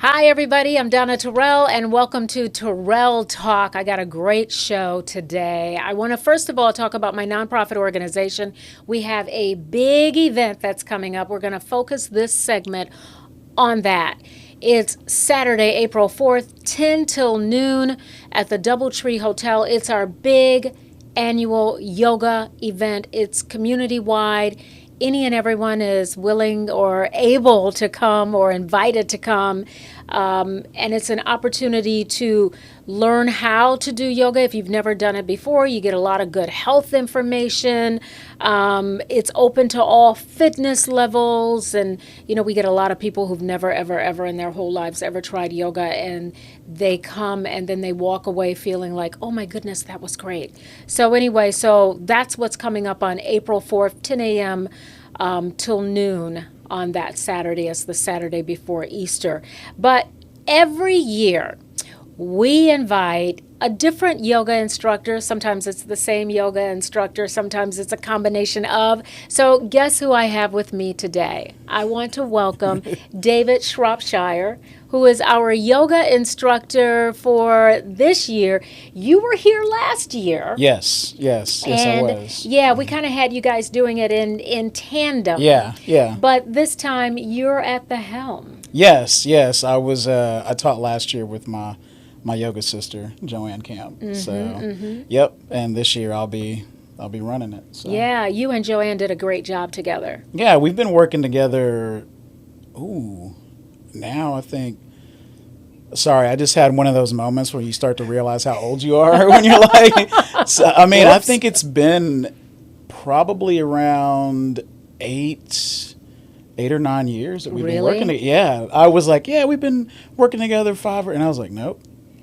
Hi, everybody. I'm Donna Terrell, and welcome to Terrell Talk. I got a great show today. I want to first of all talk about my nonprofit organization. We have a big event that's coming up. We're going to focus this segment on that. It's Saturday, April 4th, 10 till noon at the DoubleTree Hotel. It's our big annual yoga event. It's community wide. Any and everyone is willing or able to come or invited to come. And it's an opportunity to learn how to do yoga. If you've never done it before, you get a lot of good health information. It's open to all fitness levels. And, we get a lot of people who've never, ever in their whole lives ever tried yoga. And they come and then they walk away feeling like, oh my goodness, that was great. So anyway, that's what's coming up on April 4th, 10 a.m. Till noon on that Saturday. It's the Saturday before Easter. But every year we invite a different yoga instructor. Sometimes it's the same yoga instructor. Sometimes it's a combination of. So guess who I have with me today? I want to welcome David Shropshire, who is our yoga instructor for this year. You were here last year. Yes, I was. Yeah, we kind of had you guys doing it in tandem. Yeah. But this time you're at the helm. Yes. I was. I taught last year with my yoga sister Joanne Camp. Yep. And this year I'll be running it. So. Yeah, you and Joanne did a great job together. Yeah, we've been working together. Now I think. Sorry, I just had one of those moments where you start to realize how old you are when you're like. So, I mean, I think it's been probably around 8 or 9 years that we've been working. Yeah, I was like, yeah, we've been working together 5, and I was like, nope.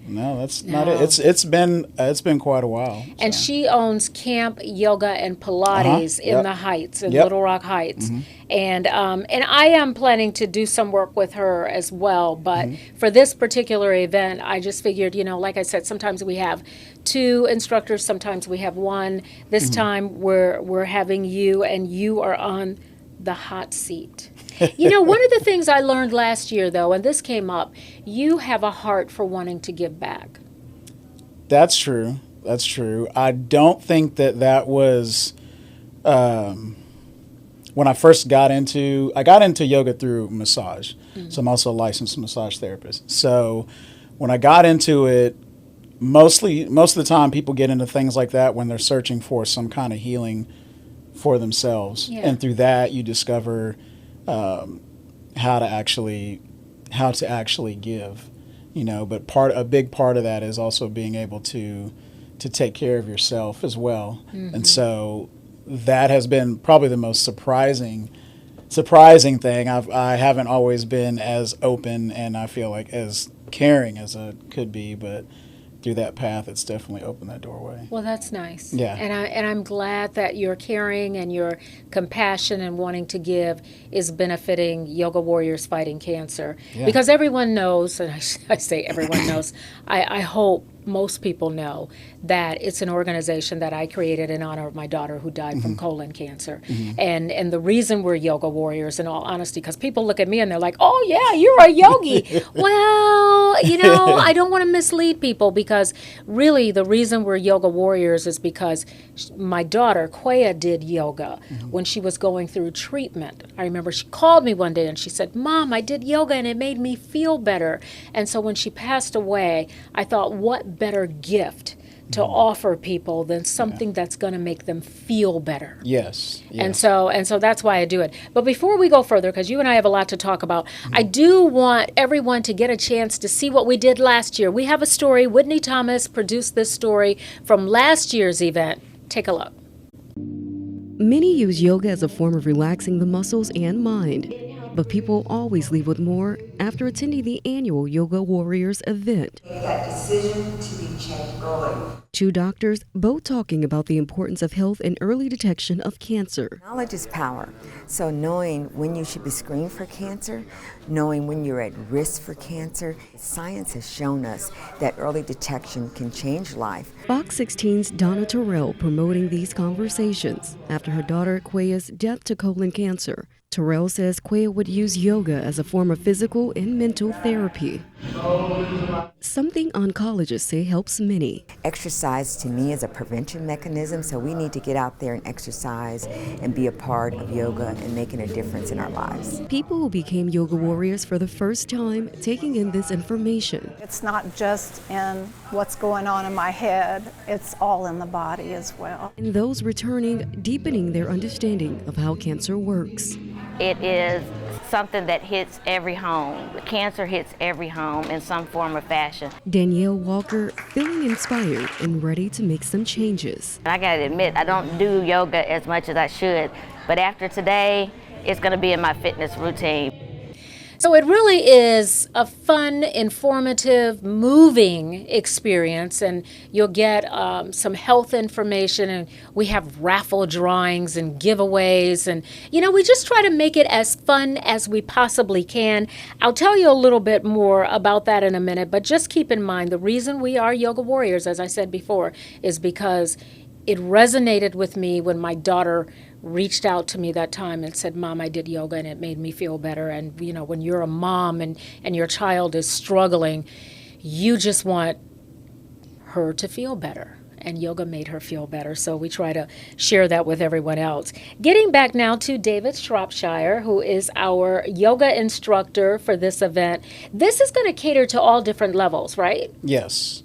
No, that's not it. It's been quite a while. And she owns Camp Yoga and Pilates in the Heights, in Little Rock Heights. And I am planning to do some work with her as well. But for this particular event, I just figured, like I said, sometimes we have 2 instructors, sometimes we have 1. This time we're having you, and you are on the hot seat. One of the things I learned last year, though, and this came up, you have a heart for wanting to give back. That's true. I don't think that was when I first got into yoga through massage. So I'm also a licensed massage therapist. So when I got into it, most of the time people get into things like that when they're searching for some kind of healing for themselves. Yeah. And through that you discover how to actually give, but a big part of that is also being able to take care of yourself as well. And so that has been probably the most surprising thing. I haven't always been as open and I feel like as caring as I could be, but through that path, it's definitely opened that doorway. Well, that's nice. Yeah. And I'm glad that your caring and your compassion and wanting to give is benefiting yoga warriors fighting cancer. Yeah. Because everyone knows, and I say everyone knows, I hope most people know that it's an organization that I created in honor of my daughter who died from colon cancer. And the reason we're yoga warriors, in all honesty, because people look at me and they're like, oh yeah, you're a yogi. Well, I don't want to mislead people, because really the reason we're yoga warriors is because my daughter, Quaya, did yoga when she was going through treatment. I remember she called me one day and she said, Mom, I did yoga and it made me feel better. And so when she passed away, I thought, what better gift to offer people than something that's going to make them feel better. Yes. And so that's why I do it. But before we go further, because you and I have a lot to talk about, I do want everyone to get a chance to see what we did last year. We have a story. Whitney Thomas produced this story from last year's event. Take a look. Many use yoga as a form of relaxing the muscles and mind, but people always leave with more after attending the annual Yoga Warriors event. Make that decision to be changed early. 2 doctors, both talking about the importance of health and early detection of cancer. Knowledge is power. So knowing when you should be screened for cancer, knowing when you're at risk for cancer, science has shown us that early detection can change life. Fox 16's Donna Terrell promoting these conversations after her daughter Quaya's death to colon cancer. Terrell says Quayle would use yoga as a form of physical and mental therapy, something oncologists say helps many. Exercise to me is a prevention mechanism, so we need to get out there and exercise and be a part of yoga and making a difference in our lives. People who became yoga warriors for the first time taking in this information. It's not just in what's going on in my head, it's all in the body as well. And those returning deepening their understanding of how cancer works. It is something that hits every home. Cancer hits every home in some form or fashion. Danielle Walker feeling inspired and ready to make some changes. I gotta admit, I don't do yoga as much as I should, but after today, it's gonna be in my fitness routine. So it really is a fun, informative, moving experience, and you'll get some health information, and we have raffle drawings and giveaways, and we just try to make it as fun as we possibly can. I'll tell you a little bit more about that in a minute, but just keep in mind the reason we are yoga warriors, as I said before, is because it resonated with me when my daughter reached out to me that time and said, Mom, I did yoga and it made me feel better. And, when you're a mom and your child is struggling, you just want her to feel better. And yoga made her feel better. So we try to share that with everyone else. Getting back now to David Shropshire, who is our yoga instructor for this event. This is going to cater to all different levels, right? Yes.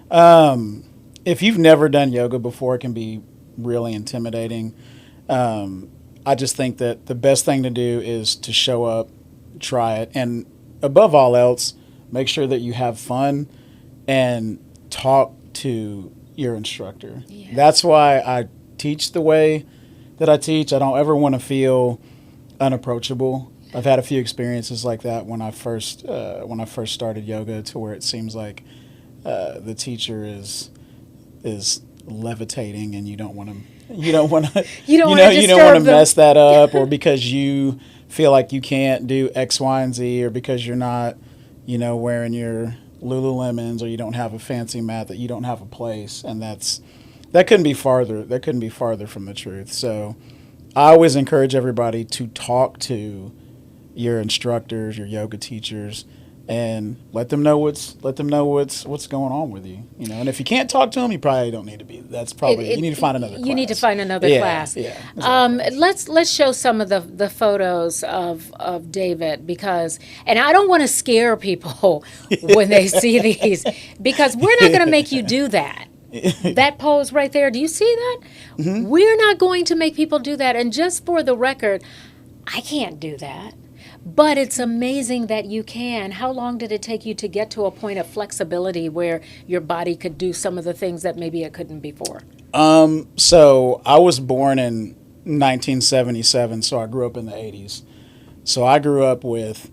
If you've never done yoga before, it can be really intimidating. I just think that the best thing to do is to show up, try it, and above all else, make sure that you have fun and talk to your instructor. Yeah. That's why I teach the way that I teach. I don't ever want to feel unapproachable. I've had a few experiences like that when I first started yoga, to where it seems like the teacher is levitating, and you don't want to mess that up, or because you feel like you can't do X, Y, and Z, or because you're not, wearing your Lululemons, or you don't have a fancy mat, that you don't have a place, and that couldn't be farther. That couldn't be farther from the truth. So I always encourage everybody to talk to your instructors, your yoga teachers, and let them know what's going on with you, And if you can't talk to them, you probably don't need to be. That's probably you need to find another class. You need to find another class. Yeah. Exactly. Let's show some of the photos of David, and I don't want to scare people when they see these, because we're not going to make you do that. That pose right there, do you see that? Mm-hmm. We're not going to make people do that. And just for the record, I can't do that. But it's amazing that you can. How long did it take you to get to a point of flexibility where your body could do some of the things that maybe it couldn't before? So I was born in 1977, so I grew up in the 80s. So I grew up with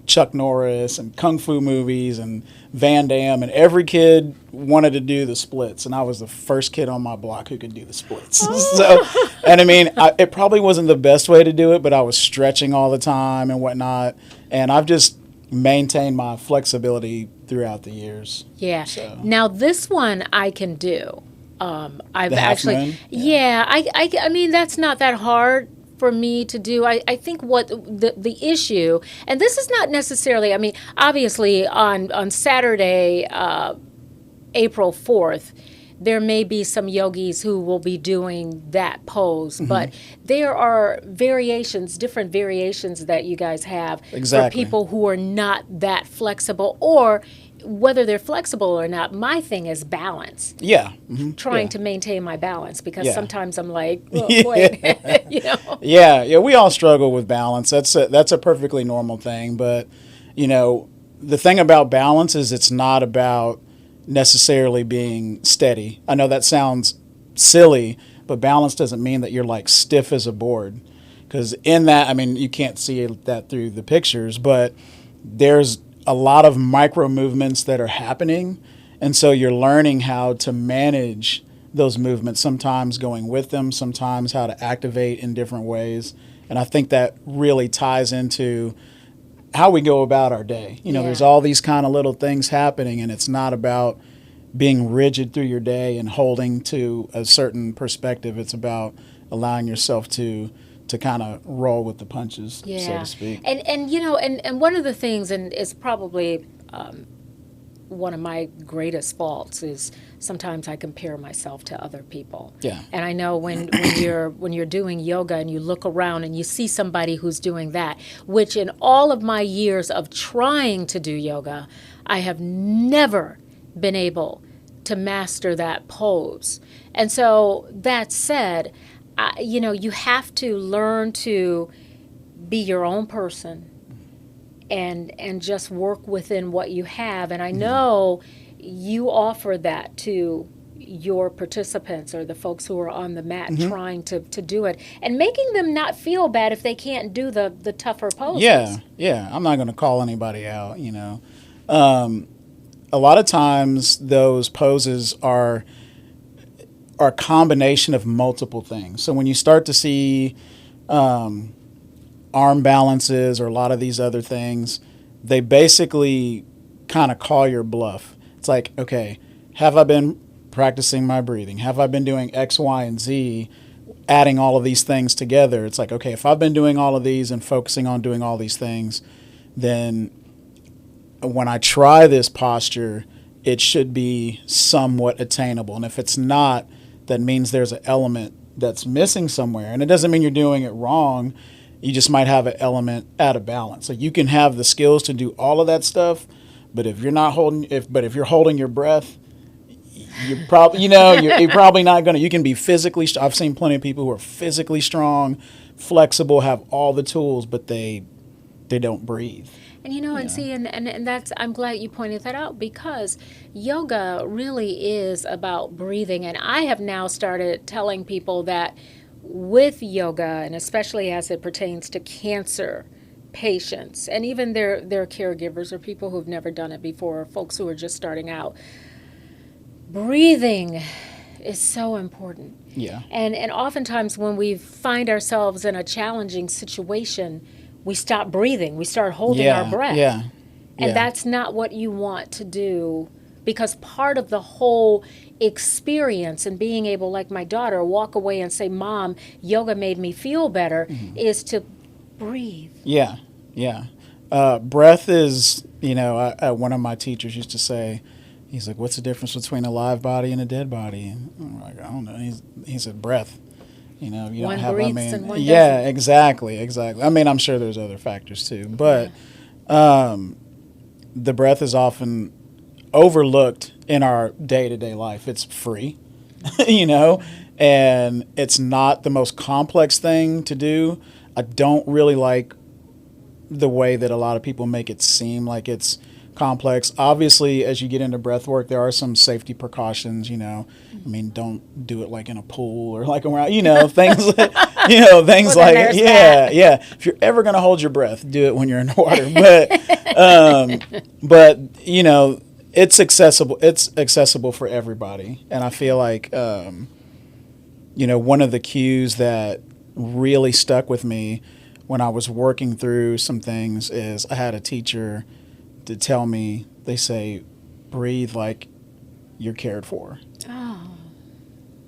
Chuck Norris and Kung Fu movies and Van Damme, and every kid wanted to do the splits, and I was the first kid on my block who could do the splits. So, and I mean, it probably wasn't the best way to do it, but I was stretching all the time and whatnot, and I've just maintained my flexibility throughout the years. Yeah. So. Now this one I can do. I've the actually, half moon? Yeah. I mean, that's not that hard for me to do. I think what the issue, and this is not necessarily, I mean, obviously on Saturday, April 4th, there may be some yogis who will be doing that pose, but there are different variations that you guys have for people who are not that flexible, or whether they're flexible or not. My thing is balance. Yeah. Trying to maintain my balance, because sometimes I'm like, oh, wait, Yeah, we all struggle with balance. That's a perfectly normal thing. But, the thing about balance is it's not about necessarily being steady. I know that sounds silly, but balance doesn't mean that you're like stiff as a board. Because in that, I mean, you can't see that through the pictures, but there's a lot of micro movements that are happening, and so you're learning how to manage those movements, sometimes going with them, sometimes how to activate in different ways. And I think that really ties into how we go about our day. There's all these kind of little things happening, and it's not about being rigid through your day and holding to a certain perspective. It's about allowing yourself to to kind of roll with the punches, so to speak. And you know, and one of the things, and it's probably one of my greatest faults, is sometimes I compare myself to other people. Yeah. And I know when you're doing yoga and you look around and you see somebody who's doing that, which in all of my years of trying to do yoga, I have never been able to master that pose. And so that said, you know, you have to learn to be your own person and just work within what you have. And I know you offer that to your participants or the folks who are on the mat trying to do it, and making them not feel bad if they can't do the tougher poses. Yeah. I'm not going to call anybody out, you know. A lot of times those poses are a combination of multiple things. So when you start to see arm balances or a lot of these other things, they basically kind of call your bluff. It's like, okay, have I been practicing my breathing? Have I been doing X, Y, and Z, adding all of these things together? It's like, okay, if I've been doing all of these and focusing on doing all these things, then when I try this posture, it should be somewhat attainable. And if it's not, that means there's an element that's missing somewhere. And it doesn't mean you're doing it wrong. You just might have an element out of balance. So you can have the skills to do all of that stuff, but if you're not holding, if you're holding your breath, you're probably, you're probably not going to. You can be physically. I've seen plenty of people who are physically strong, flexible, have all the tools, but they don't breathe. And and see, and that's, I'm glad you pointed that out, because yoga really is about breathing. And I have now started telling people that with yoga, and especially as it pertains to cancer patients, and even their caregivers or people who've never done it before, or folks who are just starting out, breathing is so important. Yeah. And oftentimes when we find ourselves in a challenging situation, we stop breathing. We start holding our breath. Yeah. And that's not what you want to do, because part of the whole experience and being able, like my daughter, walk away and say, Mom, yoga made me feel better, is to breathe. Yeah. Breath is, one of my teachers used to say, he's like, what's the difference between a live body and a dead body? And I'm like, I don't know. He said, breath. You one don't have, breathes and one yeah, doesn't. Exactly. I mean, I'm sure there's other factors too, but the breath is often overlooked in our day-to-day life. It's free, and it's not the most complex thing to do. I don't really like the way that a lot of people make it seem like it's complex. Obviously, as you get into breath work, there are some safety precautions, I mean, don't do it like in a pool or like around, things like, things like, yeah. If you're ever going to hold your breath, do it when you're in the water. But it's accessible. It's accessible for everybody. And I feel like, one of the cues that really stuck with me when I was working through some things is I had a teacher to tell me, they say, breathe like you're cared for. Oh.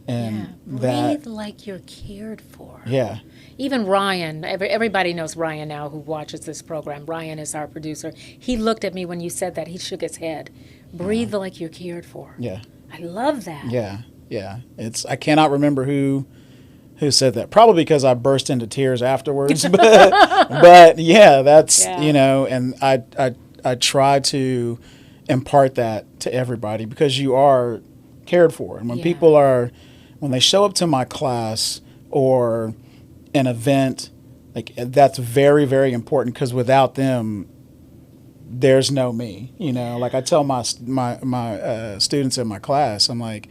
And breathe like you're cared for. Yeah. Even Ryan, everybody knows Ryan now who watches this program. Ryan is our producer. He looked at me when you said that. He shook his head. Breathe like you're cared for. Yeah. I love that. Yeah. I cannot remember who said that. Probably because I burst into tears afterwards. But yeah, that's, and I try to impart that to everybody, because you are cared for. And when when they show up to my class or an event, like, that's very, very important, because without them, there's no me. Like I tell my students in my class, I'm like,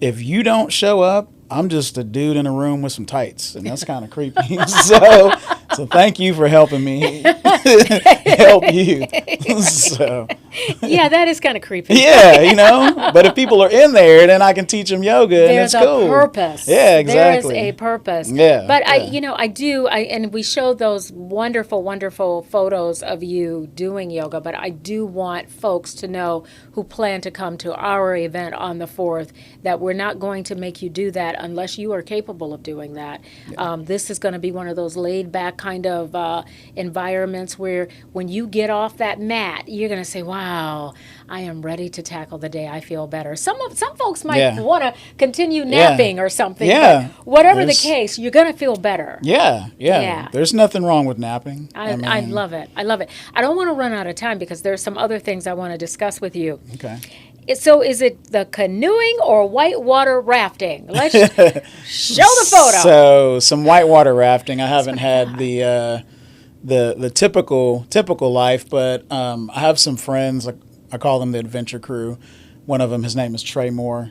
if you don't show up, I'm just a dude in a room with some tights, and that's kind of creepy. So thank you for helping me help you. So Yeah, that is kind of creepy. Yeah, you know. But if people are in there, then I can teach them yoga, and There's it's cool. a purpose. Yeah, exactly. There is a purpose. Yeah, But yeah. and we showed those wonderful, wonderful photos of you doing yoga, but I do want folks to know who plan to come to our event on the 4th that we're not going to make you do that unless you are capable of doing that. This is going to be one of those laid back kind of environments where when you get off that mat, you're going to say, wow, I am ready to tackle the day. I feel better. Some folks might want to continue napping or something. Yeah. But whatever the case, you're going to feel better. Yeah. There's nothing wrong with napping. I love it. I love it. I don't want to run out of time because there's some other things I want to discuss with you. Okay. So is it the canoeing or whitewater rafting? Let's show the photo. So some whitewater rafting. I haven't had the typical life, but I have some friends. I call them the adventure crew. One of them, his name is Trey Moore.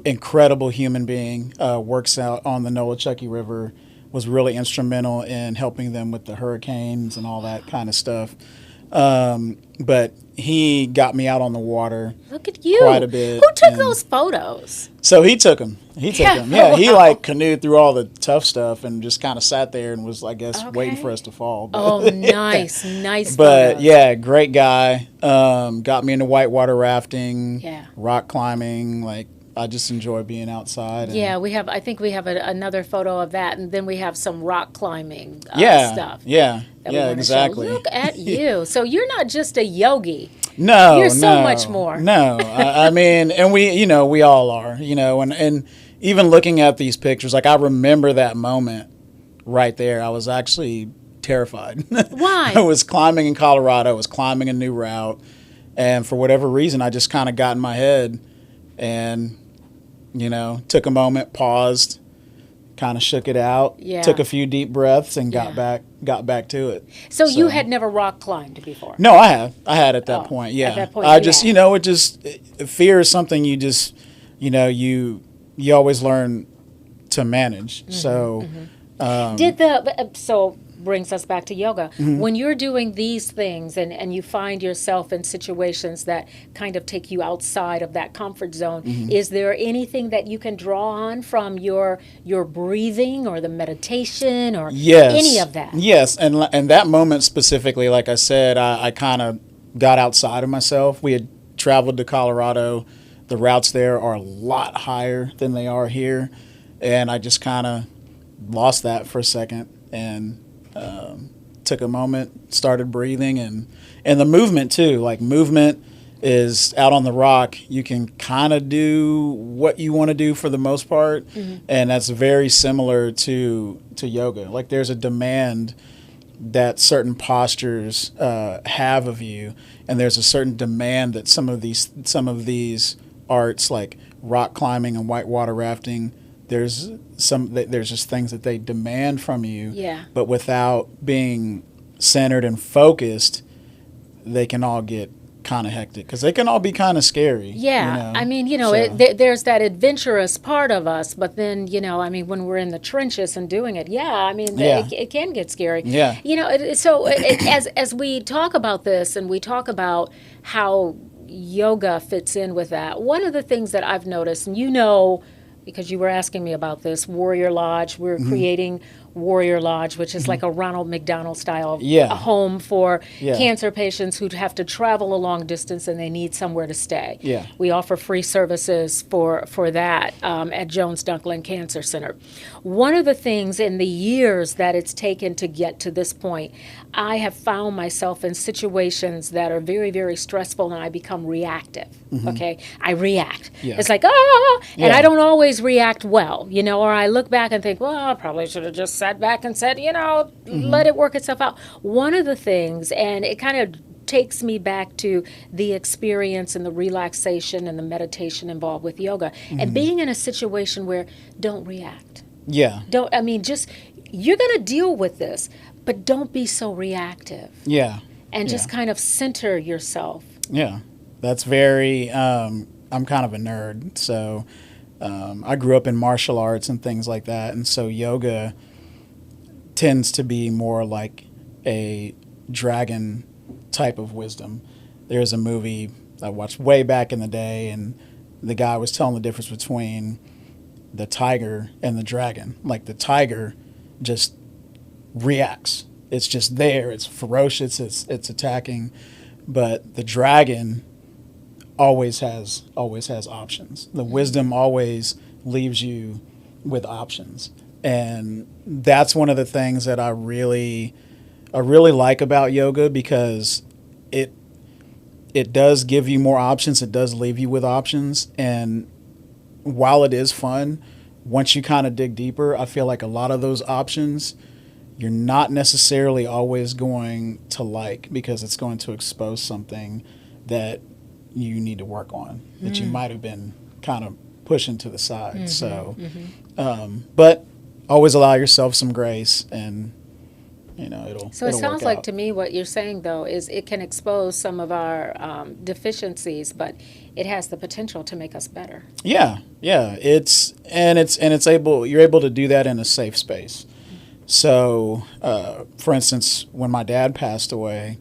Incredible human being. Works out on the Nolichucky River. Was really instrumental in helping them with the hurricanes and all that kind of stuff. But he got me out on the water. Look at you. Quite a bit. Who took those photos? So he took them. Yeah, he like canoed through all the tough stuff and just kind of sat there and was, I guess, waiting for us to fall. But, oh, nice. But photos. yeah, great guy. Got me into whitewater rafting, Yeah. rock climbing. Like, I just enjoy being outside. Yeah, I think we have another photo of that, and then we have some rock climbing stuff. Yeah, exactly. Look at you. So you're not just a yogi. No, you're so much more. No, I mean, and we all are, and even looking at these pictures, like I remember that moment right there. I was actually terrified. Why? I was climbing in Colorado. I was climbing a new route, and for whatever reason, I just kind of got in my head and, took a moment, paused, kind of shook it out, took a few deep breaths, and got back to it. So you had never rock climbed before? No, I had at that point. Yeah, at that point, I just, fear is something you just, you always learn to manage. So, so brings us back to yoga. When you're doing these things and you find yourself in situations that kind of take you outside of that comfort zone, is there anything that you can draw on from your breathing or the meditation or any of that? Yes, and that moment specifically, like I said, I kind of got outside of myself. We had traveled to Colorado. The routes there are a lot higher than they are here, and I just kind of lost that for a second and took a moment, started breathing, and the movement too. Like, movement is out on the rock. You can kind of do what you want to do for the most part, and that's very similar to yoga. Like, there's a demand that certain postures have of you, and there's a certain demand that some of these arts, like rock climbing and whitewater rafting, there's just things that they demand from you, but without being centered and focused, they can all get kind of hectic because they can all be kind of scary. I mean, there's that adventurous part of us, but then, when we're in the trenches and doing it, it can get scary. As we talk about this and we talk about how yoga fits in with that, one of the things that I've noticed, and because you were asking me about this, Warrior Lodge. We're creating Warrior Lodge, which is like a Ronald McDonald style a home for cancer patients who'd have to travel a long distance and they need somewhere to stay. We offer free services for that at Jones Dunklin Cancer Center. One of the things in the years that it's taken to get to this point, I have found myself in situations that are very, very stressful, and I become reactive. Okay, I react. It's like, and I don't always react well, or I look back and think, well, I probably should have just sat back and said, let it work itself out. One of the things, and it kind of takes me back to the experience and the relaxation and the meditation involved with yoga, and being in a situation where don't react. You're going to deal with this, but don't be so reactive. And just kind of center yourself. That's very, I'm kind of a nerd, so I grew up in martial arts and things like that, and so yoga tends to be more like a dragon type of wisdom. there's a movie I watched way back in the day, and the guy was telling the difference between the tiger and the dragon. Like the tiger just reacts. It's just there. It's ferocious. It's attacking. But the dragon always has options. The wisdom always leaves you with options. And that's one of the things that I really like about yoga, because it does give you more options. It does leave you with options. And while it is fun, once you kind of dig deeper, I feel like a lot of those options you're not necessarily always going to like, because it's going to expose something that you need to work on that you might have been kind of pushing to the side. But always allow yourself some grace, and So it it'll sounds work like out. to me what you're saying, though, is it can expose some of our deficiencies, but it has the potential to make us better. Yeah. You're able to do that in a safe space. So, for instance, when my dad passed away,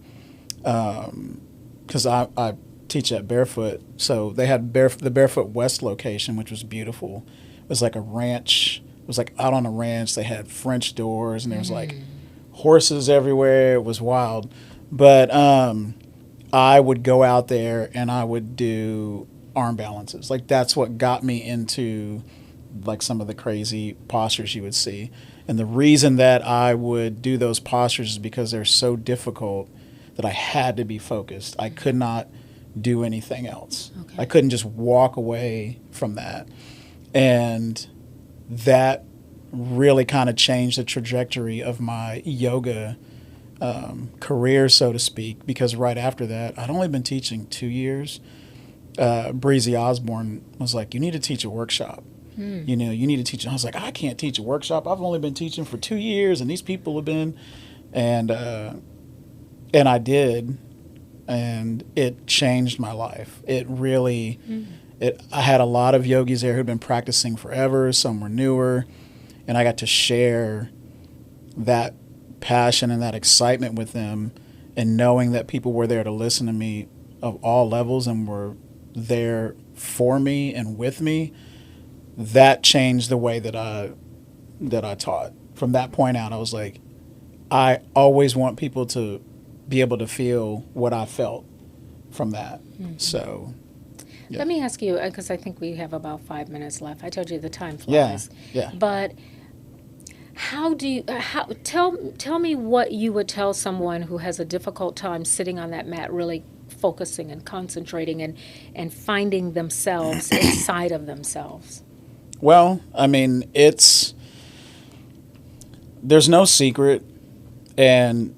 because I teach at Barefoot, so they had the Barefoot West location, which was beautiful. It was like a ranch. It was like out on a ranch. They had French doors, and there was like horses everywhere. It was wild. But I would go out there and I would do arm balances. Like that's what got me into like some of the crazy postures you would see. And the reason that I would do those postures is because they're so difficult that I had to be focused. I could not do anything else. Okay. I couldn't just walk away from that. And that really kind of changed the trajectory of my yoga career, so to speak, because right after that, I'd only been teaching 2 years. Breezy Osborne was like, you need to teach a workshop. You need to teach. I was like, I can't teach a workshop. I've only been teaching for 2 years, and these people have been, and I did, and it changed my life. It really, I had a lot of yogis there who'd been practicing forever. Some were newer, and I got to share that passion and that excitement with them, and knowing that people were there to listen to me of all levels and were there for me and with me. That changed the way that I taught. From that point out, I was like, I always want people to be able to feel what I felt from that. So, yeah. Let me ask you, because I think we have about 5 minutes left. I told you the time flies. Yeah. But tell me what you would tell someone who has a difficult time sitting on that mat, really focusing and concentrating and finding themselves inside of themselves. Well, I mean, there's no secret, and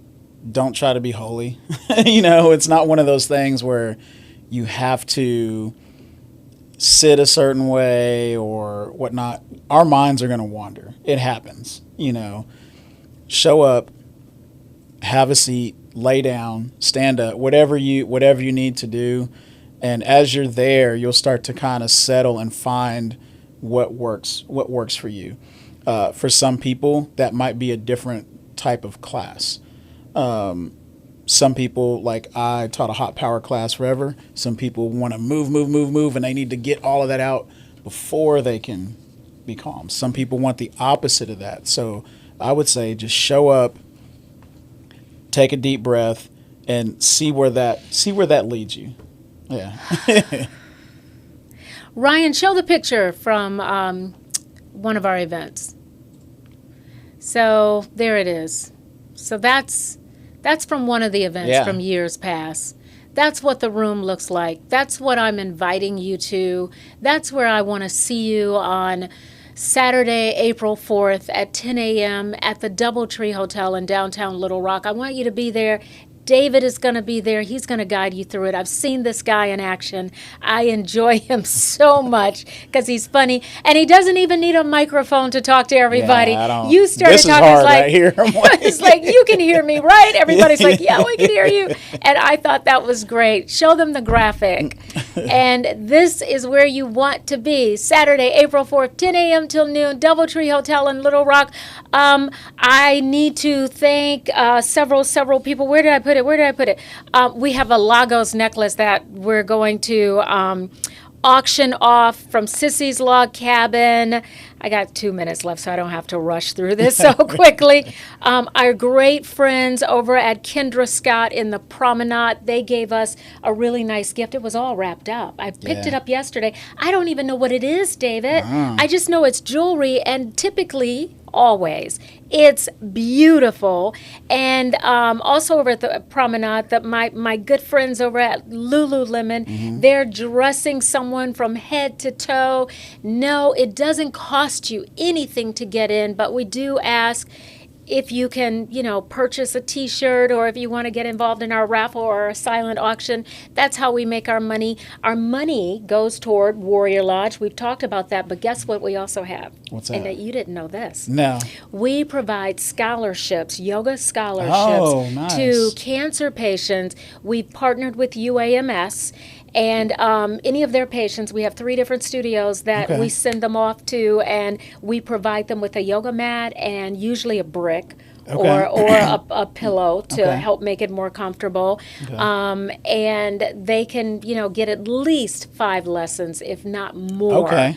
don't try to be holy. It's not one of those things where you have to sit a certain way or whatnot. Our minds are going to wander. It happens, Show up, have a seat, lay down, stand up, whatever you need to do. And as you're there, you'll start to kind of settle and find what works for you. For some people, that might be a different type of class. Some people, like I taught a hot power class forever. Some people want to move, and they need to get all of that out before they can be calm. Some people want the opposite of that. So I would say just show up, take a deep breath, and see where that leads you. Yeah. Ryan, show the picture from one of our events. So there it is. So that's from one of the events from years past. That's what the room looks like. That's what I'm inviting you to. That's where I want to see you on Saturday, April 4th at 10 a.m. at the DoubleTree Hotel in downtown Little Rock. I want you to be there. David is going to be there. He's going to guide you through it. I've seen this guy in action. I enjoy him so much because he's funny. And he doesn't even need a microphone to talk to everybody. Yeah, I don't. You started this talking, is hard like, right here. it's like, you can hear me, right? Everybody's like, yeah, we can hear you. And I thought that was great. Show them the graphic. And this is where you want to be. Saturday, April 4th, 10 a.m. till noon, DoubleTree Hotel in Little Rock. I need to thank several people. Where did I put put it? Where did I put it? We have a Lagos necklace that we're going to auction off from Sissy's Log Cabin. I got 2 minutes left, so I don't have to rush through this so quickly. Our great friends over at Kendra Scott in the Promenade, they gave us a really nice gift. It was all wrapped up. I picked it up yesterday. I don't even know what it is, David. I just know it's jewelry, and typically, always, it's beautiful. And also over at the Promenade, my good friends over at Lululemon, they're dressing someone from head to toe. No, it doesn't cost you anything to get in, but we do ask if you can, purchase a T-shirt, or if you want to get involved in our raffle or a silent auction. That's how we make our money. Our money goes toward Warrior Lodge. We've talked about that, but guess what we also have? What's that? And that you didn't know this. No. We provide scholarships, yoga scholarships nice. to cancer patients. We've partnered with UAMS. And any of their patients, we have 3 different studios that we send them off to, and we provide them with a yoga mat and usually a brick or a pillow to help make it more comfortable. And they can, get at least 5 lessons, if not more.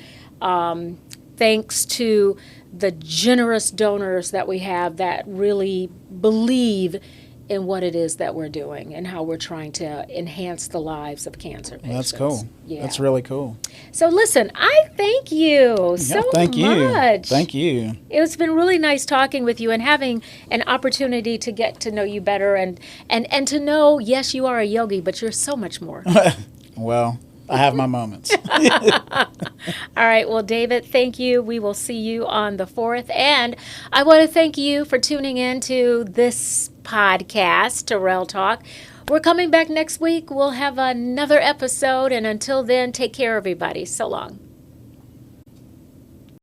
Thanks to the generous donors that we have that really believe in what it is that we're doing and how we're trying to enhance the lives of cancer patients. That's cool. Yeah. That's really cool. So listen, I thank you so thank much. Thank you. It's been really nice talking with you and having an opportunity to get to know you better and to know, yes, you are a yogi, but you're so much more. Well, I have my moments. All right. Well, David, thank you. We will see you on the 4th. And I want to thank you for tuning in to this podcast, Terrell Talk. We're coming back next week. We'll have another episode. And until then, take care, everybody. So long.